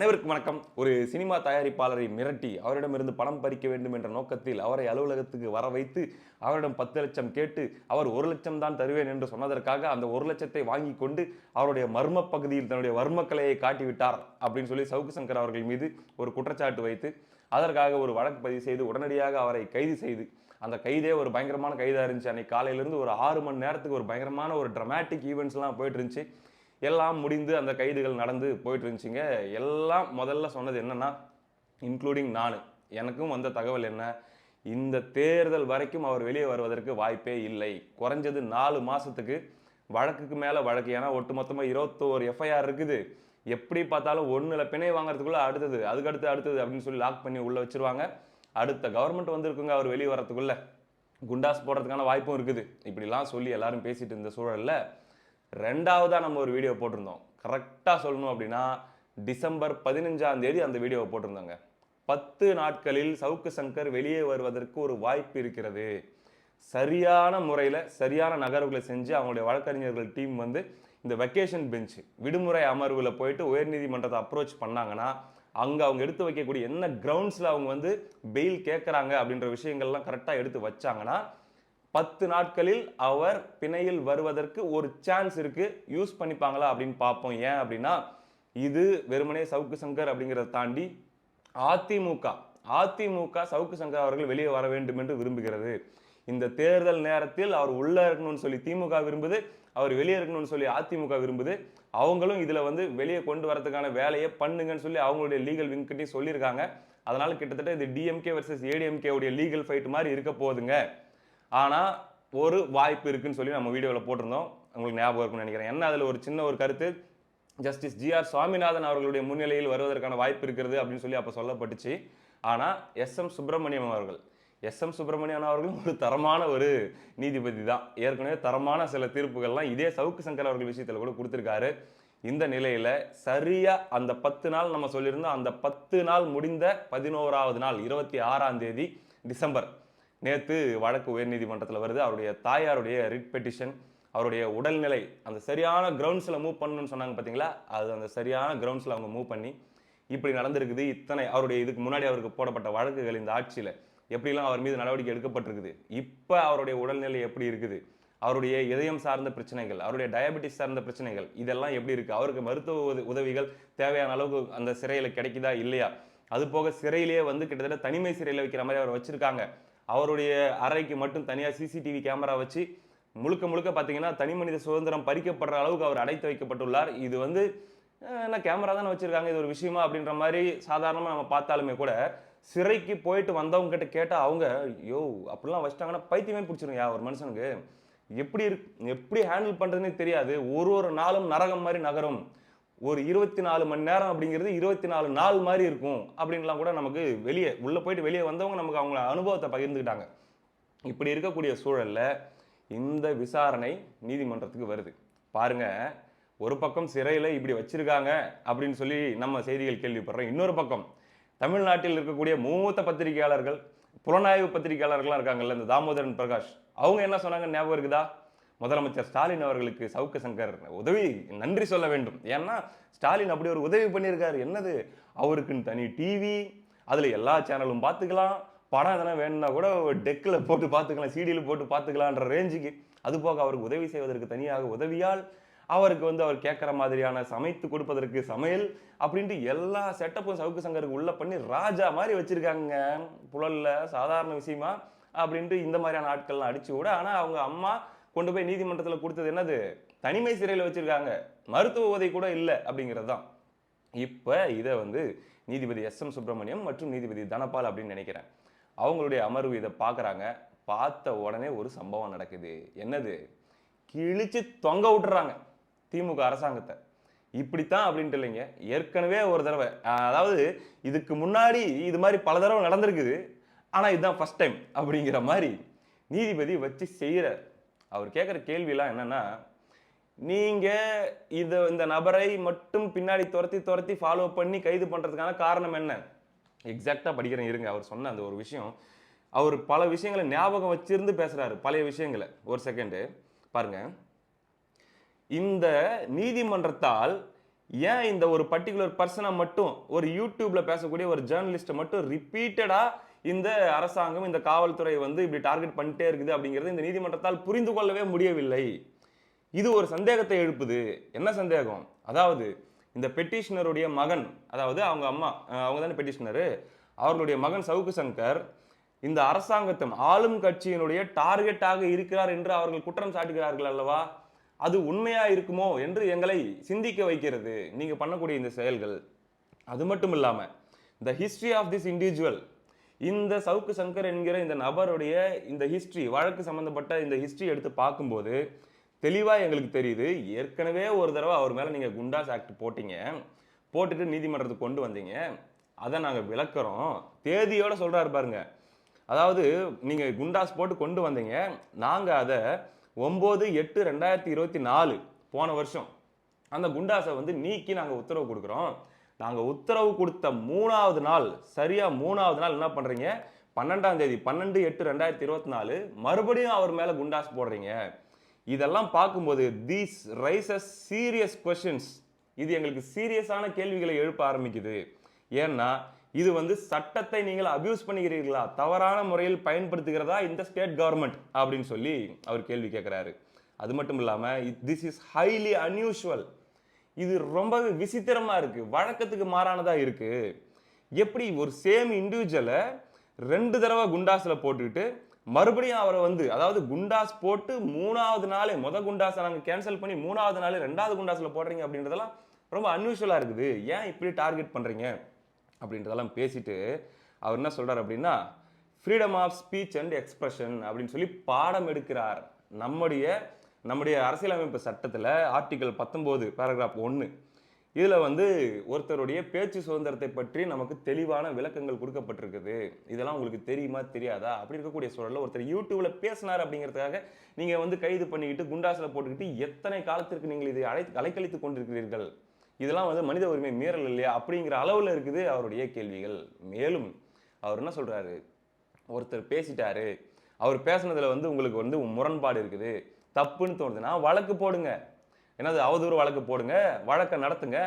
அனைவருக்கும் வணக்கம். ஒரு சினிமா தயாரிப்பாளரை மிரட்டி அவரிடமிருந்து பணம் பறிக்க வேண்டும் என்ற நோக்கத்தில் அவரை அலுவலகத்துக்கு வர வைத்து அவரிடம் 10 லட்சம் கேட்டு அவர் 1 லட்சம் தான் தருவேன் என்று சொன்னதற்காக அந்த 1 லட்சத்தை வாங்கி கொண்டு அவருடைய மர்ம பகுதியில் தன்னுடைய வர்மக்கலையை காட்டிவிட்டார் அப்படின்னு சொல்லி சவுக்கு சங்கர் அவர்கள் மீது ஒரு குற்றச்சாட்டு வைத்து அதற்காக ஒரு வழக்கு பதிவு செய்து உடனடியாக அவரை கைது செய்து அந்த கைதே ஒரு பயங்கரமான கைதாக இருந்துச்சு. அன்னைக்கு காலையிலேருந்து ஒரு 6 மணி நேரத்துக்கு ஒரு பயங்கரமான ஒரு ட்ரமாட்டிக் ஈவெண்ட்ஸ்லாம் போயிட்டு இருந்துச்சு. எல்லாம் முடிந்து அந்த கைதுகள் நடந்து போயிட்டு இருந்துச்சுங்க. எல்லாம் முதல்ல சொன்னது என்னன்னா, இன்க்ளூடிங் நான், எனக்கும் வந்த தகவல் என்ன, இந்த தேர்தல் வரைக்கும் அவர் வெளியே வருவதற்கு வாய்ப்பே இல்லை. குறைஞ்சது 4 மாசத்துக்கு வழக்குக்கு மேல வழக்கு. ஏன்னா ஒட்டுமொத்தமா 21 எஃப்ஐஆர் இருக்குது. எப்படி பார்த்தாலும் ஒண்ணுல பிணை வாங்குறதுக்குள்ள அடுத்தது, அதுக்கு அடுத்தது அப்படின்னு சொல்லி லாக் பண்ணி உள்ள வச்சிருவாங்க. அடுத்த கவர்மெண்ட் வந்திருக்குங்க அவர் வெளியே வரதுக்குள்ள குண்டாஸ் போடுறதுக்கான வாய்ப்பும் இருக்குது. இப்படிலாம் சொல்லி எல்லாரும் பேசிட்டு இருந்த சூழல்ல ரெண்டாவதா நம்ம ஒரு வீடியோ போட்டிருந்தோம். கரெக்டாக சொல்லணும் அப்படின்னா டிசம்பர் 15ஆம் தேதி அந்த வீடியோவை போட்டிருந்தாங்க. 10 நாட்களில் சவுக்கு சங்கர் வெளியே வருவதற்கு ஒரு வாய்ப்பு இருக்கிறது. சரியான முறையில் சரியான நகர்வுகளை செஞ்சு அவங்களுடைய வழக்கறிஞர்கள் டீம் வந்து இந்த வெக்கேஷன் பெஞ்ச் விடுமுறை அமர்வில் போயிட்டு உயர்நீதிமன்றத்தை அப்ரோச் பண்ணாங்கன்னா அங்கே அவங்க எடுத்து வைக்கக்கூடிய என்ன கிரவுண்ட்ஸில் அவங்க வந்து பெயில் கேட்குறாங்க அப்படின்ற விஷயங்கள்லாம் கரெக்டாக எடுத்து வச்சாங்கன்னா 10 நாட்களில் அவர் பிணையில் வருவதற்கு ஒரு சான்ஸ் இருக்கு. யூஸ் பண்ணிப்பாங்களா அப்படின்னு பார்ப்போம். ஏன் அப்படின்னா இது வெறுமனே சவுக்கு சங்கர் அப்படிங்கிறத தாண்டி அதிமுக சவுக்கு சங்கர் அவர்கள் வெளியே வர வேண்டும் என்று விரும்புகிறது. இந்த தேர்தல் நேரத்தில் அவர் உள்ள இருக்கணும்னு சொல்லி திமுக விரும்புது, அவர் வெளியே இருக்கணும்னு சொல்லி அதிமுக விரும்புது. அவங்களும் இதுல வந்து வெளியே கொண்டு வரதுக்கான வேலையை பண்ணுங்கன்னு சொல்லி அவங்களுடைய லீகல் விங்கிட்டே சொல்லியிருக்காங்க. அதனால கிட்டத்தட்ட இது டிஎம்கே வர்சஸ் ஏடிஎம்கே உடைய லீகல் ஃபைட் மாதிரி இருக்க போகுதுங்க. ஆனால் ஒரு வாய்ப்பு இருக்குன்னு சொல்லி நம்ம வீடியோவில் போட்டிருந்தோம். உங்களுக்கு ஞாபகம் இருக்கும்னு நினைக்கிறேன். என்ன அதில் ஒரு சின்ன ஒரு கருத்து, ஜஸ்டிஸ் ஜிஆர் சுவாமிநாதன் அவர்களுடைய முன்னிலையில் வருவதற்கான வாய்ப்பு இருக்கிறது அப்படின்னு சொல்லி அப்போ சொல்லப்பட்டுச்சு. ஆனால் எஸ்எம் சுப்பிரமணியம் அவர்களும் ஒரு தரமான ஒரு நீதிபதி தான். ஏற்கனவே தரமான சில தீர்ப்புகள்லாம் இதே சவுக்கு சங்கர் அவர்கள் விஷயத்தில் கூட கொடுத்துருக்காரு. இந்த நிலையில சரியா அந்த 10 நாள் நம்ம சொல்லியிருந்தோம். அந்த 10 நாள் முடிந்த 11ஆவது நாள் 26ஆம் தேதி டிசம்பர் நேற்று வழக்கு உயர்நீதிமன்றத்தில் வருது. அவருடைய தாயாருடைய ரிட் பெட்டிஷன், அவருடைய உடல்நிலை அந்த சரியான கிரவுண்ட்ஸில் மூவ் பண்ணணும்னு சொன்னாங்க பார்த்தீங்களா, அது அந்த சரியான கிரவுண்ட்ஸில் அவங்க மூவ் பண்ணி இப்படி நடந்திருக்குது. இத்தனை அவருடைய இதுக்கு முன்னாடி அவருக்கு போடப்பட்ட வழக்குகள் இந்த ஆட்சியில் எப்படிலாம் அவர் மீது நடவடிக்கை எடுக்கப்பட்டிருக்குது, இப்போ அவருடைய உடல்நிலை எப்படி இருக்குது, அவருடைய இதயம் சார்ந்த பிரச்சனைகள், அவருடைய டயபெட்டிஸ் சார்ந்த பிரச்சனைகள் இதெல்லாம் எப்படி இருக்குது, அவருக்கு மருத்துவ உதவிகள் தேவையான அளவுக்கு அந்த சிறையில் கிடைக்குதா இல்லையா, அது போக சிறையிலேயே வந்து கிட்டத்தட்ட தனிமை சிறையில் வைக்கிற மாதிரி அவர் வச்சிருக்காங்க. அவருடைய அறைக்கு மட்டும் தனியாக சிசிடிவி கேமரா வச்சு முழுக்க பார்த்தீங்கன்னா தனி மனித சுதந்திரம் பறிக்கப்படுற அளவுக்கு அவர் அடைத்து வைக்கப்பட்டுள்ளார். இது வந்து என்ன கேமரா தானே வச்சிருக்காங்க, இது ஒரு விஷயமா அப்படின்ற மாதிரி சாதாரணமாக நம்ம பார்த்தாலுமே கூட சிறைக்கு போயிட்டு வந்தவங்க கிட்ட கேட்டால் அவங்க அப்படிலாம் வச்சிட்டாங்கன்னா பைத்தியமே பிடிச்சிருங்க ஒரு மனுஷனுக்கு. எப்படி ஹேண்டில் பண்ணுறதுன்னே தெரியாது. ஒரு நாளும் நரகம் மாதிரி நகரும். ஒரு 24 மணி நேரம் அப்படிங்கிறது 24 நாள் மாதிரி இருக்கும் அப்படின்லாம் கூட நமக்கு உள்ள போயிட்டு வெளியே வந்தவங்க நமக்கு அவங்க அனுபவத்தை பகிர்ந்துக்கிட்டாங்க. இப்படி இருக்கக்கூடிய சூழல்ல இந்த விசாரணை நீதிமன்றத்துக்கு வருது. பாருங்க, ஒரு பக்கம் சிறையில் இப்படி வச்சிருக்காங்க அப்படின்னு சொல்லி நம்ம செய்திகள் கேள்விப்படுறோம். இன்னொரு பக்கம் தமிழ்நாட்டில் இருக்கக்கூடிய மூத்த பத்திரிகையாளர்கள், புலனாய்வு பத்திரிகையாளர்கள்லாம் இருக்காங்கல்ல, இந்த தாமோதரன் பிரகாஷ், அவங்க என்ன சொன்னாங்க ஞாபகம் இருக்குதா? முதலமைச்சர் ஸ்டாலின் அவர்களுக்கு சவுக்கு சங்கர் நன்றி சொல்ல வேண்டும். ஏன்னா ஸ்டாலின் அப்படி ஒரு உதவி பண்ணியிருக்காரு. என்னது, அவருக்குன்னு தனி டிவி, அதுல எல்லா சேனலும் பார்த்துக்கலாம், படம் எதனா வேணும்னா கூட டெக்கில் போட்டு பார்த்துக்கலாம், சிடியில் போட்டு பார்த்துக்கலான்ற ரேஞ்சுக்கு. அது போக அவருக்கு உதவி செய்வதற்கு தனியாக உதவியால், அவருக்கு வந்து அவர் கேட்குற மாதிரியான சமைத்து கொடுப்பதற்கு சமையல் அப்படின்ட்டு எல்லா செட்டப்பும் சவுக்கு சங்கருக்கு உள்ள பண்ணி ராஜா மாதிரி வச்சிருக்காங்க. புழல்ல சாதாரண விஷயமா அப்படின்ட்டு இந்த மாதிரியான ஆட்கள்லாம் அடிச்சு விட. ஆனால் அவங்க அம்மா கொண்டு போய் நீதிமன்றத்தில் கொடுத்தது என்னது, தனிமை சிறையில் வச்சிருக்காங்க, மருத்துவ உதவி கூட இல்லை அப்படிங்கிறது தான். இப்போ இதை வந்து நீதிபதி எஸ்எம் சுப்பிரமணியம் மற்றும் நீதிபதி தனபால் அப்படின்னு நினைக்கிறேன், அவங்களுடைய அமர்வு இதை பார்க்குறாங்க. பார்த்த உடனே ஒரு சம்பவம் நடக்குது. என்னது, கிழிச்சு தொங்க விட்டுறாங்க திமுக அரசாங்கத்தை. இப்படித்தான் அப்படின்ட்டு இல்லைங்க, ஏற்கனவே ஒரு தடவை, அதாவது இதுக்கு முன்னாடி இது மாதிரி பல தடவை நடந்திருக்குது, ஆனால் இதுதான் ஃபர்ஸ்ட் டைம் அப்படிங்கிற மாதிரி நீதிபதி வச்சு செய்கிறார். அவர் கேட்குற கேள்வியெல்லாம் என்னன்னா, நீங்கள் இந்த நபரை மட்டும் பின்னாடி துரத்தி ஃபாலோ பண்ணி கைது பண்ணுறதுக்கான காரணம் என்ன? எக்ஸாக்டாக படிக்கிறேன் இருங்க. அவர் சொன்ன அந்த ஒரு விஷயம், அவர் பல விஷயங்களை ஞாபகம் வச்சிருந்து பேசுகிறாரு, பழைய விஷயங்களை. ஒரு செகண்டு பாருங்க. இந்த நீதிமன்றத்தால் ஏன் இந்த ஒரு பர்டிகுலர் பர்சனை மட்டும் ஒரு யூடியூப்ல பேசக்கூடிய ஒரு ஜேர்னலிஸ்ட்டை மட்டும் ரிப்பீட்டடா இந்த அரசாங்கம் இந்த காவல்துறை வந்து இப்படி டார்கெட் பண்ணிட்டே இருக்குது அப்படிங்கிறது இந்த நீதிமன்றத்தால் புரிந்து கொள்ளவே முடியவில்லை. இது ஒரு சந்தேகத்தை எழுப்புது. என்ன சந்தேகம்? அதாவது இந்த பெட்டிஷனருடைய மகன், அதாவது அவங்க அம்மா, அவங்க தானே பெட்டிஷனரு, அவர்களுடைய மகன் சவுக்கு சங்கர் இந்த அரசாங்கத்தின் ஆளும் கட்சியினுடைய டார்கெட்டாக இருக்கிறார் என்று அவர்கள் குற்றம் சாட்டுகிறார்கள் அல்லவா? அது உண்மையா இருக்குமோ என்று எங்களை சிந்திக்க வைக்கிறது நீங்க பண்ணக்கூடிய இந்த செயல்கள். அது மட்டும் இல்லாம the history of this individual, இந்த சவுக்கு சங்கர் என்கிற இந்த நபருடைய இந்த ஹிஸ்டரி, வழக்கு சம்பந்தப்பட்ட இந்த ஹிஸ்டரி எடுத்து பார்க்கும்போது தெளிவா எங்களுக்கு தெரியுது. ஏற்கனவே ஒரு தடவை அவர் மேல நீங்க குண்டாஸ் ஆக்ட் போட்டீங்க, போட்டுட்டு நீதிமன்றத்துக்கு கொண்டு வந்தீங்க. அதை நாங்க விளக்குறோம். தேதியோட சொல்றாரு பாருங்க. அதாவது நீங்க குண்டாஸ் போட்டு கொண்டு வந்தீங்க, நாங்க அதை 9/8/2024 போன வருஷம் அந்த குண்டாஸை வந்து நீக்கி நாங்க உத்தரவு கொடுக்குறோம். நாங்க உத்தரவு கொடுத்த 3வது நாள், சரியா 3வது நாள் என்ன பண்றீங்க? 12ஆம் தேதி 12/8/2024 மறுபடியும் அவர் மேல குண்டாஸ் போடுறீங்க. இதெல்லாம் பார்க்கும்போது these raises serious questions. இது எங்களுக்கு சீரியஸான கேள்விகளை எழுப்ப ஆரம்பிக்குது. ஏன்னா இது வந்து சட்டத்தை நீங்கள் அபியூஸ் பண்ணிக்கிறீர்களா, தவறான முறையில் பயன்படுத்துகிறதா இந்த ஸ்டேட் கவர்மெண்ட் அப்படின்னு சொல்லி அவர் கேள்வி கேட்கிறாரு. அது மட்டும் இல்லாம திஸ் இஸ் ஹைலி அன்யூஷுவல். இது ரொம்பவே விசித்திரமா இருக்கு, வழக்கத்துக்கு மாறானதா இருக்கு. எப்படி ஒரு சேம் இண்டிவிஜுவலை 2 தடவை குண்டாஸ்ல போட்டுக்கிட்டு மறுபடியும் அவரை வந்து, அதாவது குண்டாஸ் போட்டு 3வது நாளே, குண்டாஸை நாங்க கேன்சல் பண்ணி 3வது நாள் 2வது குண்டாஸ்ல போடுறீங்க அப்படின்றதெல்லாம் ரொம்ப அன்யூஷுவலா இருக்குது. ஏன் இப்படி டார்கெட் பண்றீங்க அப்படின்றதெல்லாம் பேசிட்டு அவர் என்ன சொல்றாரு அப்படின்னா, freedom of speech and expression அப்படின்னு சொல்லி பாடம் எடுக்கிறார். நம்முடைய அரசியலமைப்பு சட்டத்தில் ஆர்டிகல் 19 பேராகிராஃப் 1 இதுல வந்து ஒருத்தருடைய பேச்சு சுதந்திரத்தை பற்றி நமக்கு தெளிவான விளக்கங்கள் கொடுக்கப்பட்டிருக்குது. இதெல்லாம் உங்களுக்கு தெரியுமா தெரியாதா? அப்படி இருக்கக்கூடிய சூழல்ல ஒருத்தர் யூடியூப்ல பேசினார் அப்படிங்கிறதுக்காக நீங்க வந்து கைது பண்ணிக்கிட்டு குண்டாஸ்ல போட்டுக்கிட்டு எத்தனை காலத்திற்கு நீங்கள் இதை அலைக்கழித்துக் கொண்டிருக்கிறீர்கள்? இதெல்லாம் வந்து மனித உரிமை மீறல் இல்லையா அப்படிங்கிற அளவுல இருக்குது அவருடைய கேள்விகள். மேலும் அவர் என்ன சொல்றாரு, ஒருத்தர் பேசிட்டாரு, அவர் பேசுனதுல வந்து உங்களுக்கு வந்து முரண்பாடு இருக்குது, தப்புன்னு தோணுதுன்னா வழக்கு போடுங்க. என்னது அவதூறு வழக்கு போடுங்க, வழக்கை நடத்துங்க.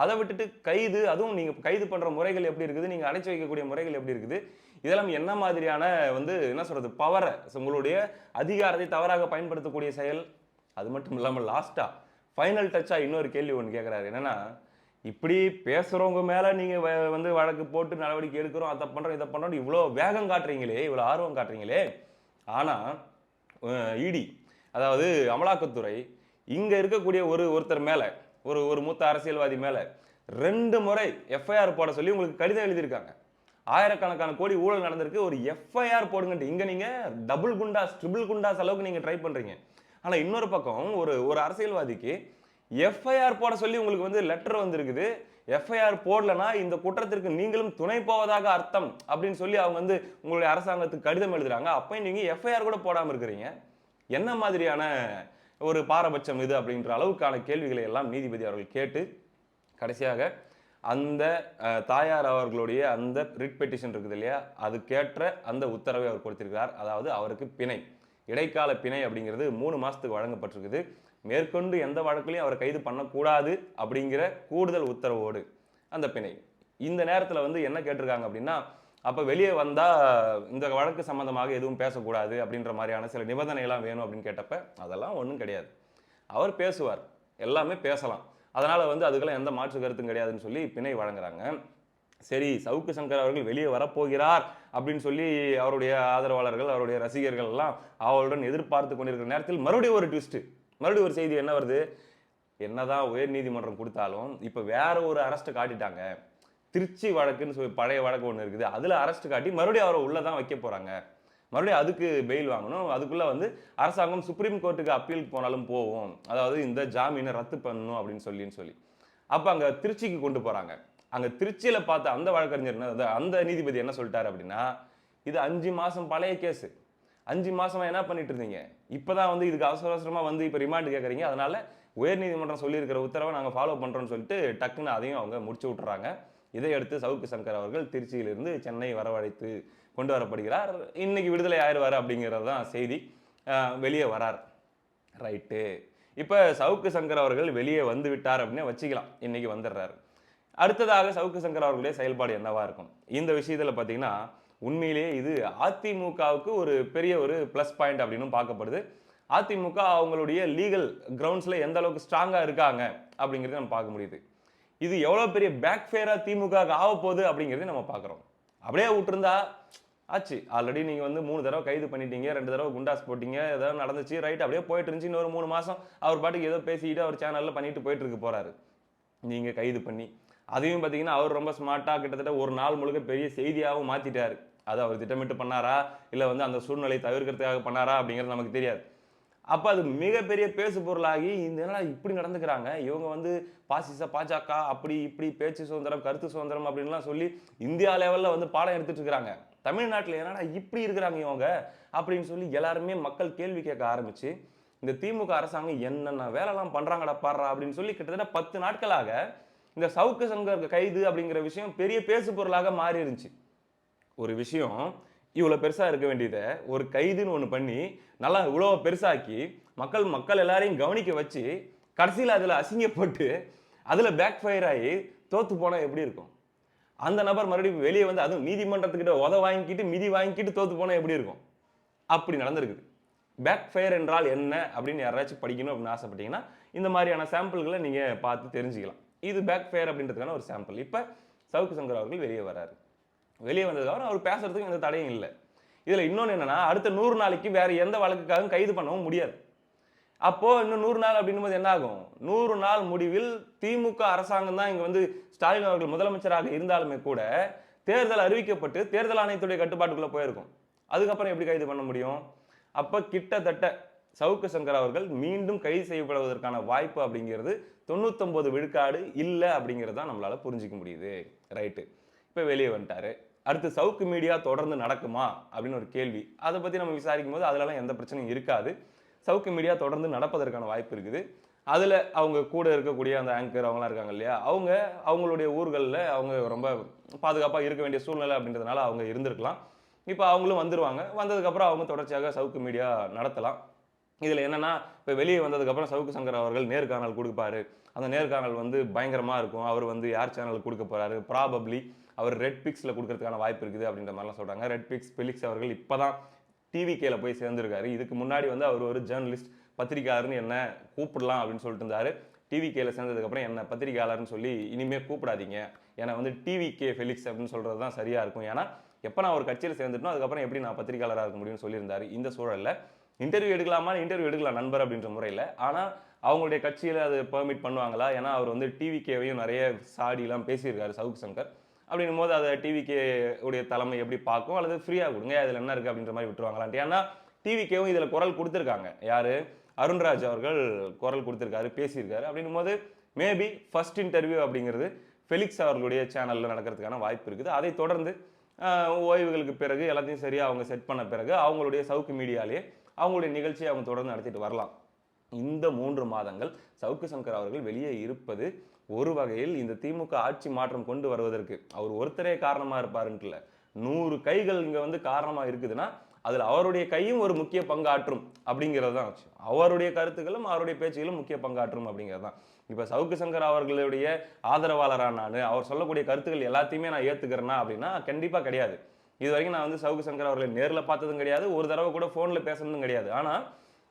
அதை விட்டுட்டு கைது, அதுவும் நீங்க கைது பண்ற முறைகள் எப்படி இருக்குது, நீங்க அடைச்சு வைக்கக்கூடிய முறைகள் எப்படி இருக்குது, இதெல்லாம் என்ன மாதிரியான வந்து என்ன சொல்றது பவரை, உங்களுடைய அதிகாரத்தை தவறாக பயன்படுத்தக்கூடிய செயல். அது மட்டும் இல்லாமல் லாஸ்டா ஃபைனல் டச்சா இன்னொரு கேள்வி ஒன்று கேட்குறாரு. என்னன்னா, இப்படி பேசுறவங்க மேல நீங்க வந்து வழக்கு போட்டு நடவடிக்கை எடுக்கிறோம், அதை பண்றோம் இதை பண்றோம் இவ்வளோ வேகம் காட்டுறீங்களே, இவ்வளோ ஆர்வம் காட்டுறீங்களே, ஆனா இடி, அதாவது அமலாக்கத்துறை இங்க இருக்கக்கூடிய ஒருத்தர் மேல, ஒரு மூத்த அரசியல்வாதி மேல 2 முறை எஃப்ஐஆர் போட சொல்லி உங்களுக்கு கடிதம் எழுதியிருக்காங்க. ஆயிரக்கணக்கான கோடி ஊழல் நடந்திருக்கு, ஒரு எஃப்ஐஆர் போடுங்கன்ட்டு. இங்க நீங்க டபுள் குண்டாஸ் ட்ரிபிள் குண்டாஸ் அளவுக்கு நீங்க ட்ரை பண்றீங்க. ஆனா இன்னொரு பக்கம் ஒரு அரசியல்வாதிக்கு எஃப்ஐஆர் போட சொல்லி உங்களுக்கு வந்து லெட்டர் வந்திருக்குது. எஃப்ஐஆர் போடலனா இந்த குற்றத்திற்கு நீங்களும் துணை போவதாக அர்த்தம் அப்படின்னு சொல்லி அவங்க வந்து உங்களுடைய அரசாங்கத்துக்கு கடிதம் எழுதுறாங்க. அப்ப நீங்க எஃப்ஐஆர் கூட போடாம இருக்கிறீங்க. என்ன மாதிரியான ஒரு பாரபட்சம் இது அப்படின்ற அளவுக்கான கேள்விகளை எல்லாம் நீதிபதி அவர்கள் கேட்டு கடைசியாக அந்த தாயார் அவர்களுடைய அந்த ரிட் பெட்டிஷன் இருக்குது இல்லையா, அதுக்கேற்ற அந்த உத்தரவை அவர் கொடுத்திருக்கிறார். அதாவது அவருக்கு பிணை, இடைக்கால பிணை அப்படிங்கிறது 3 மாசத்துக்கு வழங்கப்பட்டிருக்குது. மேற்கொண்டு எந்த வழக்கிலையும் அவரை கைது பண்ணக்கூடாது அப்படிங்கிற கூடுதல் உத்தரவோடு அந்த பிணை. இந்த நேரத்தில் வந்து என்ன கேட்டிருக்காங்க அப்படின்னா, அப்போ வெளியே வந்தா இந்த வழக்கு சம்பந்தமாக எதுவும் பேசக்கூடாது அப்படின்ற மாதிரியான சில நிபந்தனைகள்லாம் வேணும் அப்படின்னு கேட்டப்ப அதெல்லாம் ஒன்றும் கிடையாது, அவர் பேசுவார், எல்லாமே பேசலாம், அதனால வந்து அதுக்கெல்லாம் எந்த மாற்று கருத்தும் கிடையாதுன்னு சொல்லி பிணை வழங்குறாங்க. சரி, சவுக்கு சங்கர் அவர்கள் வெளியே வரப்போகிறார் அப்படின்னு சொல்லி அவருடைய ஆதரவாளர்கள், அவருடைய ரசிகர்கள் எல்லாம் அவளுடன் எதிர்பார்த்து கொண்டிருக்கிற நேரத்தில் மறுபடியும் ஒரு ட்விஸ்ட், மறுபடியும் ஒரு செய்தி என்ன வருது, என்னதான் உயர் நீதிமன்றம் கொடுத்தாலும் இப்ப வேற ஒரு அரெஸ்ட் காட்டிட்டாங்க. திருச்சி வழக்குன்னு சொல்லி பழைய வழக்கு ஒன்று இருக்குது, அதுல அரெஸ்ட் காட்டி மறுபடியும் அவரை உள்ளதான் வைக்க போறாங்க, மறுபடியும் அதுக்கு பெயில் வாங்கணும். அதுக்குள்ள வந்து அரசாங்கம் சுப்ரீம் கோர்ட்டுக்கு அப்பீலுக்கு போனாலும் போவோம், அதாவது இந்த ஜாமீனை ரத்து பண்ணணும் அப்படின்னு சொல்லி அப்ப அங்க திருச்சிக்கு கொண்டு போறாங்க. அங்க திருச்சியில பார்த்த அந்த வழக்கறிஞர், அந்த நீதிபதி என்ன சொல்லிட்டாரு அப்படின்னா, இது 5 மாசம் பழைய கேஸ், 5 மாசமா என்ன பண்ணிட்டு இருந்தீங்க, இப்பதான் வந்து இதுக்கு அவசரமா வந்து இப்ப ரிமாண்ட் கேட்கறீங்க, அதனால உயர் நீதிமன்றம் சொல்லி இருக்கிற உத்தரவை நாங்க ஃபாலோ பண்றோம்னு சொல்லிட்டு டக்குன்னு அதையும் அவங்க முடிச்சு விட்டுறாங்க. இதையடுத்து சவுக்கு சங்கர் அவர்கள் திருச்சியிலிருந்து சென்னை வரவழைத்து கொண்டு வரப்படுகிறார். இன்னைக்கு விடுதலை ஆயிடுவார் அப்படிங்கிறது தான் செய்தி. வெளியே வரார். ரைட்டு, இப்ப சவுக்கு சங்கர் அவர்கள் வெளியே வந்து விட்டார் அப்படின்னு வச்சுக்கலாம். இன்னைக்கு வந்துடுறாரு. அடுத்ததாக சவுக்கு சங்கர் அவர்களுடைய செயல்பாடு என்னவா இருக்கும்? இந்த விஷயத்துல பார்த்தீங்கன்னா, உண்மையிலேயே இது அதிமுகவுக்கு ஒரு பெரிய ஒரு பிளஸ் பாயிண்ட் அப்படின்னும் பார்க்கப்படுது. அதிமுக அவங்களுடைய லீகல் கிரவுண்ட்ஸ்ல எந்த அளவுக்கு ஸ்ட்ராங்கா இருக்காங்க அப்படிங்கிறத நம்ம பார்க்க முடியுது. இது எவ்வளவு பெரிய பேக் ஃபயரா திமுகவுக்கு ஆகப்போகுது அப்படிங்கிறத நம்ம பார்க்குறோம். அப்படியே விட்டிருந்தா ஆச்சு. ஆல்ரெடி நீங்க வந்து 3 தடவ கைது பண்ணிட்டீங்க. 2 தடவ குண்டாஸ் போட்டீங்க. ஏதாவது நடந்துச்சு. ரைட் அப்படியே போயிட்டு இருந்துச்சு. இன்னொரு 3 மாசம் அவர் பாட்டுக்கு ஏதோ பேசிக்கிட்டு அவர் சேனல்ல பண்ணிட்டு போயிட்டு இருக்க போறாரு. நீங்க கைது பண்ணி. அதையும் பார்த்தீங்கன்னா, அவர் ரொம்ப ஸ்மார்ட்டா கிட்டத்தட்ட ஒரு நாள் முழுக்க பெரிய செய்தியாவும் மாத்திட்டாரு. அது அவர் திட்டமிட்டு பண்ணாரா? இல்ல வந்து அந்த சூழ்நிலையை தவிர்க்கிறதுக்காக பண்ணாரா? அப்படிங்கிறது நமக்கு தெரியாது. அப்ப அது மிகப்பெரிய பேசு பொருளாகி, இந்த என்னடா இப்படி நடந்துக்கிறாங்க. இவங்க வந்து பாஜக அப்படி இப்படி பேச்சு சுதந்திரம், கருத்து சுதந்திரம் அப்படின்லாம் சொல்லி இந்தியா லெவல்ல வந்து பாடம் எடுத்துட்டு இருக்காங்க. தமிழ்நாட்டுல என்னடா இப்படி இருக்கிறாங்க இவங்க அப்படின்னு சொல்லி எல்லாருமே மக்கள் கேள்வி கேட்க ஆரம்பிச்சு, இந்த திமுக அரசாங்கம் என்னென்ன வேலைலாம் பண்றாங்கடா பாருடா அப்படின்னு சொல்லி கிட்டத்தட்ட 10 நாட்களாக இந்த சவுக்கு சங்கர் கைது அப்படிங்கிற விஷயம் பெரிய பேசு பொருளாக மாறி இருந்துச்சு. ஒரு விஷயம் இவ்வளவு பெருசா இருக்க வேண்டியத ஒரு கைதுன்னு ஒண்ணு பண்ணி நல்லா இவ்வளவு பெருசாக்கி மக்கள் எல்லாரையும் கவனிக்க வச்சு கடைசியில அதுல அசிங்கப்பட்டு அதுல பேக் ஃபயர் ஆகி தோத்து போனா எப்படி இருக்கும்? அந்த நபர் மறுபடியும் வெளியே வந்து அதுவும் நீதிமன்றத்துக்கிட்ட வாங்கிக்கிட்டு மிதி வாங்கிக்கிட்டு தோத்து போனா எப்படி இருக்கும்? அப்படி நடந்திருக்குது. பேக் ஃபயர் என்றால் என்ன அப்படின்னு யாராச்சும் படிக்கணும் அப்படின்னு ஆசைப்பட்டீங்கன்னா இந்த மாதிரியான சாம்பிள்களை நீங்க பார்த்து தெரிஞ்சுக்கலாம். இது பேக் ஃபயர் அப்படின்றதுக்கான ஒரு சாம்பிள். இப்ப சவுக்கு சங்கர் அவர்கள் வெளியே வராரு. வெளியே வந்ததுக்கப்புறம் அவர் பேசுறதுக்கு எந்த தடையும் இல்லை. இதுல இன்னொன்னு என்னன்னா அடுத்த 100 நாளைக்கு வேற எந்த வழக்குக்காகவும் கைது பண்ணவும் முடியாது. அப்போ இன்னும் 100 நாள் அப்படின்னும்போது என்ன ஆகும்? 100 நாள் முடிவில் திமுக அரசாங்கம் தான் இங்க வந்து ஸ்டாலின் அவர்கள் முதலமைச்சராக இருந்தாலுமே கூட தேர்தல் அறிவிக்கப்பட்டு தேர்தல் ஆணையத்துடைய கட்டுப்பாட்டுக்குள்ள போயிருக்கும். அதுக்கப்புறம் எப்படி கைது பண்ண முடியும்? அப்ப கிட்டத்தட்ட சவுக்கு சங்கர் அவர்கள் மீண்டும் கைது செய்யப்படுவதற்கான வாய்ப்பு அப்படிங்கிறது 99 விழுக்காடு இல்ல அப்படிங்கிறது தான் நம்மளால புரிஞ்சுக்க முடியுது. ரைட்டு. இப்ப வெளியே வந்துட்டாரு. அடுத்து சவுக்கு மீடியா தொடர்ந்து நடக்குமா அப்படின்னு ஒரு கேள்வி. அதை பத்தி நம்ம விசாரிக்கும் போது அதுலலாம் எந்த பிரச்சனையும் இருக்காது. சவுக்கு மீடியா தொடர்ந்து நடப்பதற்கான வாய்ப்பு இருக்குது. அதுல அவங்க கூட இருக்கக்கூடிய அந்த ஆங்கர் அவங்கலாம் இருக்காங்க இல்லையா? அவங்க அவங்களுடைய ஊர்கள்ல அவங்க ரொம்ப பாதுகாப்பா இருக்க வேண்டிய சூழ்நிலை அப்படின்றதுனால அவங்க இருந்திருக்கலாம். இப்ப அவங்களும் வந்துருவாங்க. வந்ததுக்கு அப்புறம் அவங்க தொடர்ச்சியாக சவுக்கு மீடியா நடத்தலாம். இதுல என்னன்னா, இப்ப வெளியே வந்ததுக்கு அப்புறம் சவுக்கு சங்கர் அவர்கள் நேர்காணல் குடுப்பாரு. அந்த நேர்காணல் வந்து பயங்கரமா இருக்கும். அவர் வந்து யார் சேனலுக்கு குடுக்க போறாரு? ப்ராபப்ளி அவர் ரெட் பிக்ஸ்ல குடுக்கறதுக்கான வாய்ப்பு இருக்குது அப்படின்ற மாதிரிலாம் சொல்றாங்க. ரெட் பிக்ஸ் ஃபெலிக்ஸ் அவர்கள் இப்பதான் டிவிகேல போய் சேர்ந்திருக்காரு. இதுக்கு முன்னாடி வந்து அவர் ஒரு ஜேர்னலிஸ்ட், பத்திரிகையாளர்னு என்ன கூப்பிடலாம் அப்படின்னு சொல்லிட்டு இருந்தாரு. டிவிகேல சேர்ந்ததுக்கு அப்புறம் என்ன பத்திரிகையாளர்னு சொல்லி இனிமே கூப்பிடாதீங்க. ஏன்னா வந்து டிவிகே ஃபெலிக்ஸ் அப்படின்னு சொல்றது தான் சரியா இருக்கும். ஏன்னா எப்ப நான் ஒரு கட்சியில சேர்ந்துட்டனோ அதுக்கப்புறம் எப்படி நான் பத்திரிகையாளரா இருக்க முடியும்னு சொல்லியிருந்தாரு. இந்த சூழல்ல இன்டர்வியூ எடுக்கலாமா? இன்டர்வியூ எடுக்கலாம் நண்பர் அப்படின்ற முறையில. ஆனா அவங்களுடைய கட்சியில அது பெர்மிட் பண்ணுவாங்களா? ஏன்னா அவர் வந்து டிவிகேவையும் நிறைய சாடிலாம் பேசியிருக்காரு சவுக்கு சங்கர். அப்படின்னும் போது அதை டிவிகே உடைய தலைமை எப்படி பார்க்கும்? அல்லது ஃப்ரீயா கொடுங்க. இதுல என்ன இருக்கு அப்படின்ற மாதிரி விட்டுருவாங்களான்ட்டு. ஏன்னா டிவிகேவும் இதுல குரல் கொடுத்திருக்காங்க. யாரு? அருண்ராஜ் அவர்கள் குரல் கொடுத்திருக்காரு, பேசியிருக்காரு. அப்படின்னும் போது மேபி ஃபர்ஸ்ட் இன்டர்வியூ அப்படிங்கிறது ஃபெலிக்ஸ் அவர்களுடைய சேனல்ல நடக்கிறதுக்கான வாய்ப்பு இருக்குது. அதை தொடர்ந்து ஓய்வுகளுக்கு பிறகு எல்லாத்தையும் சரியா அவங்க செட் பண்ண பிறகு அவங்களுடைய சவுக்கு மீடியாலேயே அவங்களுடைய நிகழ்ச்சியை அவங்க தொடர்ந்து நடத்திட்டு வரலாம். இந்த 3 மாதங்கள் சவுக்கு சங்கர் அவர்கள் வெளியே இருப்பது ஒரு வகையில் இந்த திமுக ஆட்சி மாற்றம் கொண்டு வருவதற்கு அவர் ஒருத்தரே காரணமா இருப்பாருன்ட்டு இல்ல. 100 கைகள் இங்க வந்து காரணமா இருக்குதுன்னா அதுல அவருடைய கையும் ஒரு முக்கிய பங்காற்றும் அப்படிங்கிறது தான். அவருடைய கருத்துக்களும் அவருடைய பேச்சுகளும் முக்கிய பங்காற்றும் அப்படிங்கிறது தான். இப்ப சவுக்கு சங்கர் அவர்களுடைய ஆதரவாளரா நானு அவர் சொல்லக்கூடிய கருத்துக்கள் எல்லாத்தையுமே நான் ஏத்துக்கிறேன்னா அப்படின்னா கண்டிப்பா கிடையாது. இது வரைக்கும் நான் வந்து சவுக்கு சங்கர் அவர்களை நேர்ல பார்த்ததும் கிடையாது. ஒரு தடவை கூட போன்ல பேசுனதும் கிடையாது. ஆனா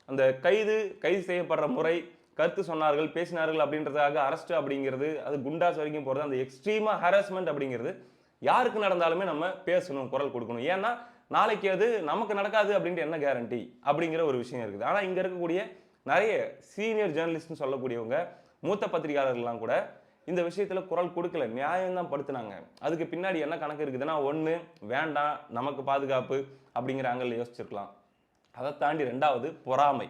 அந்த கைது செய்யப்படுற முறை, கருத்து சொன்னார்கள், பேசினார்கள் அப்படின்றதுக்காக அரெஸ்ட் அப்படிங்கிறது, அது குண்டாஸ் வரைக்கும் போறது, அந்த எக்ஸ்ட்ரீமா ஹராஸ்மென்ட் அப்படிங்கிறது யாருக்கு நடந்தாலுமே நம்ம பேசணும், குரல் கொடுக்கணும். ஏன்னா நாளைக்கு அது நமக்கு நடக்காது அப்படின்ட்டு என்ன கேரண்டி அப்படிங்கிற ஒரு விஷயம் இருக்குது. ஆனா இங்க இருக்கக்கூடிய நிறைய சீனியர் ஜேர்னலிஸ்ட்னு சொல்லக்கூடியவங்க, மூத்த பத்திரிகையாளர்கள்லாம் கூட இந்த விஷயத்துல குரல் கொடுக்கல. நியாயம் தான் படுத்துனாங்க. அதுக்கு பின்னாடி என்ன கணக்கு இருக்குதுன்னா, ஒண்ணு வேண்டாம் நமக்கு பாதுகாப்பு அப்படிங்கிற ஆங்கிள் யோசிச்சிருக்கலாம். அதை தாண்டி 2வது பொறாமை.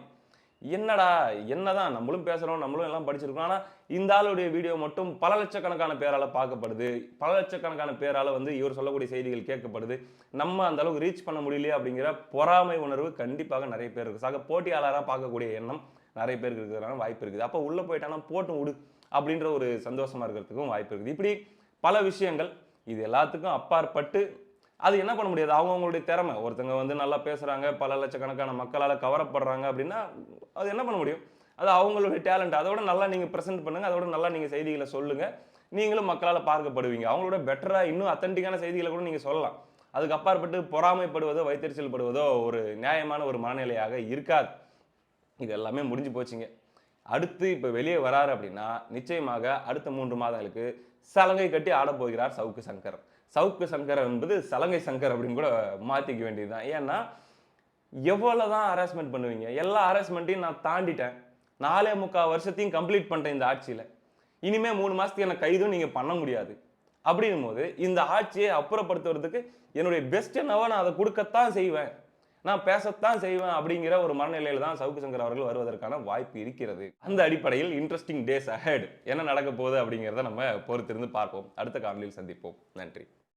என்னடா என்னதான் நம்மளும் பேசுறோம், நம்மளும் எல்லாம் படிச்சிருக்கோம். ஆனா இந்த ஆளுடைய வீடியோ மட்டும் பல லட்சக்கணக்கான பேரால பார்க்கப்படுது. பல லட்சக்கணக்கான பேரால வந்து இவர் சொல்லக்கூடிய செய்திகள் கேட்கப்படுது. நம்ம அந்த அளவுக்கு ரீச் பண்ண முடியலையே அப்படிங்கிற பொறாமை உணர்வு கண்டிப்பாக நிறைய பேர் இருக்கு. சக போட்டியாளராக பார்க்கக்கூடிய எண்ணம் நிறைய பேருக்கு இருக்கிறதுனால வாய்ப்பு இருக்குது. அப்ப உள்ள போயிட்டானா போட்டு விடு அப்படின்ற ஒரு சந்தோஷமா இருக்கிறதுக்கும் வாய்ப்பு இருக்குது. இப்படி பல விஷயங்கள் இது எல்லாத்துக்கும் அப்பாற்பட்டு அது என்ன பண்ண முடியாது? அவங்களுடைய திறமை. ஒருத்தங்க வந்து நல்லா பேசுறாங்க, பல லட்சக்கணக்கான மக்களால கவரப்படுறாங்க அப்படின்னா, அது என்ன பண்ண முடியும்? அது அவங்களுடைய டேலண்ட். அதோட நல்லா நீங்க பிரசன்ட் பண்ணுங்க. அதோட நல்லா நீங்க செய்திகள சொல்லுங்க. நீங்களும் மக்களால பார்க்கப்படுவீங்க. அவங்களோட பெட்டரா இன்னும் அத்தன்டிக்கான செய்திகள கூட நீங்க சொல்லலாம். அதுக்கு அப்பாற்பட்டு பொறாமைப்படுவதோ, வைத்தெரிச்சல் படுவதோ ஒரு நியாயமான ஒரு மனநிலையாக இருக்காது. இது எல்லாமே முடிஞ்சு போச்சுங்க. அடுத்து இப்ப வெளிய வராரு அப்படின்னா, நிச்சயமாக அடுத்த 3 மாதங்களுக்கு சலங்கை கட்டி ஆடப் போகிறார் சவுக்கு சங்கர். சவுக்கு சங்கர் என்பது சலங்கை சங்கர் அப்படின்னு கூட மாத்திக்க வேண்டியது தான். ஏன்னா, எவ்வளவுதான் ஹராஸ்மென்ட் பண்ணுவீங்க? எல்லா ஹராஸ்மென்ட்டையும் நான் தாண்டிட்டேன். 4.25 வருஷத்தையும் கம்ப்ளீட் பண்ணிட்டேன் இந்த ஆட்சியில. இனிமே 3 மாசத்துக்கு என்ன கைதும் நீங்க பண்ண முடியாது. அப்படின்னும்போது, இந்த ஆட்சியை அப்புறப்படுத்துவதற்கு என்னுடைய பெஸ்ட் என்னவோ நான் அத குடுக்கத்தான் செய்வேன். நான் பேசத்தான் செய்வேன் அப்படிங்கிற ஒரு மனநிலையில தான் சவுக்கு சங்கர் அவர்கள் வருவதற்கான வாய்ப்பு இருக்கிறது. அந்த அடிப்படையில் இன்ட்ரஸ்டிங் டேஸ் அஹெட் என்ன நடக்கப் போகுது அப்படிங்கிறத நம்ம பொறுத்திருந்து பார்ப்போம். அடுத்த காணொளியில் சந்திப்போம். நன்றி.